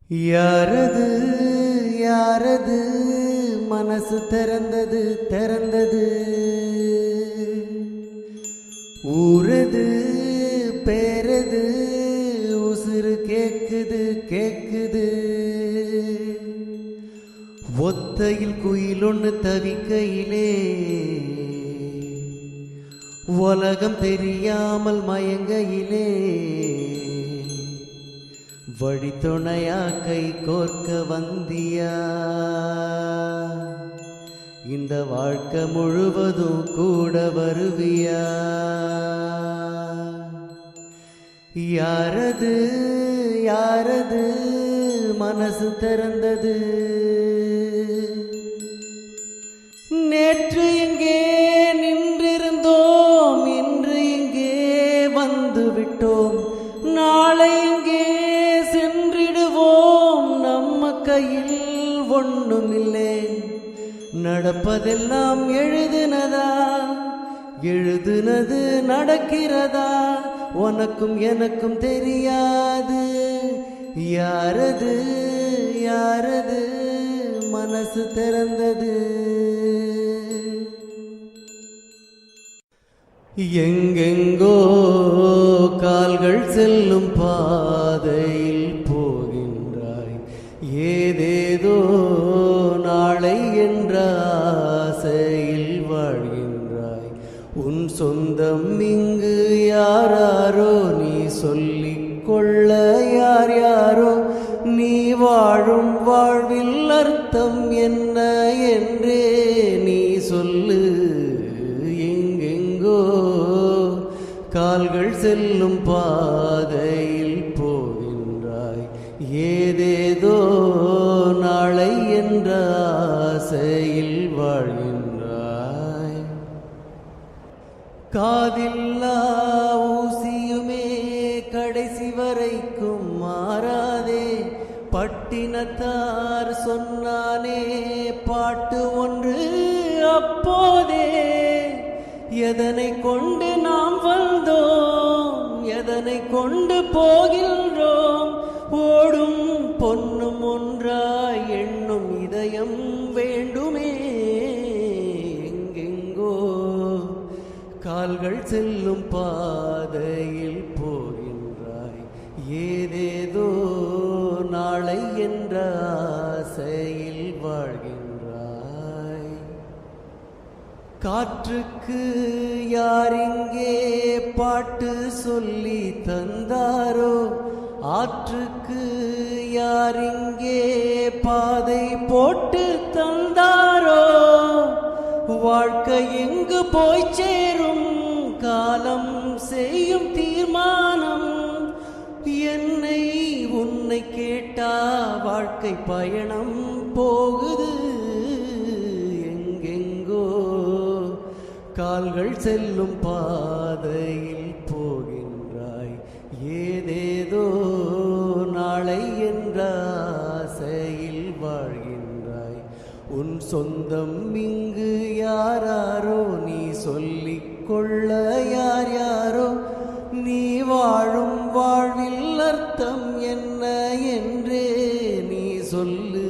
யாரது யாரது மனசு திறந்தது திறந்தது, ஊரது பேரது உசுறு கேக்குது கேக்குது. ஒத்தையில் குயில் ஒன்று தவிக்கையிலே உலகம் தெரியாமல் மயங்கையிலே வழித்துணையா கை கோர்க்க வந்தியா, இந்த வாழ்க்கை முழுவதும் கூட வருவியா. யாரது யாரது மனசு திறந்தது, நேற்று எங்கே நின்றிருந்தோம் இன்று இங்கே வந்து விட்டோம், நாளை எங்கே சென்றிடுவோம் நம்ம கையில் ஒண்ணுமில்லை. நடப்பதெல்லாம் எழுதுனதா எழுதுனது நடக்கிறதா உனக்கும் எனக்கும் தெரியாது. யாரது யாரது மனசு திறந்தது, எங்கெங்கோ கால்கள் செல்லும் பாதையில் போகின்றாய், ஏதேதோ நாளை என்ற ஆசையில் வாழ்கின்றாய். உன் சொந்தம் இங்கு யாராரோ நீ சொல்லிக் கொள்ள யார் யாரோ, நீ வாழும் வாழ்வில் அர்த்தம் என்ன என்றே நீ சொல்லு. எங்கெங்கோ கால்கள் செல்லும் பாதையில் போகின்றாய், ஏதேதோ நாளை என்ற ஆசையில் வாழ்கின்றாய். காதில்லா ஊசியுமே கடைசி வரைக்கும் மாறாதே, பட்டினத்தார் சொன்னானே பாட்டு ஒன்று அப்போதே. எதனை கொண்டு நாம் வந்தோம் எதனை கொண்டு போகின்றோம், ஓடும் பொன்னும் ஒன்றாய் எண்ணும் இதயம் வேண்டுமே. எங்கெங்கோ கால்கள் செல்லும் பாதையில் போகின்றாய், ஏதேதோ நாளை என்ற ஆசையில் வாழ்கின்றாய். காற்றுக்கு யாரிங்கே பாட்டு சொல்லி தந்தாரோ, ஆற்றுக்கு யாரிங்கே பாதை போட்டு தந்தாரோ. வாழ்க்கை எங்கு போய் சேரும் காலம் செய்யும் தீர்மானம், என்னை உன்னை கேட்டா வாழ்க்கை பயணம் போகுது. எங்கெங்கோ கால்கள் செல்லும் பாதையில் போகின்றாய், ஏதேதோ நாளை என்ற ஆசையில் வாழ்கின்றாய். உன் சொந்தம் இங்கு யாராரோ நீ சொல்லிக் கொள்ள யார் யாரோ, நீ வாழும் வாழ்வில் அர்த்தம் என்ன என்றே நீ சொல்லு.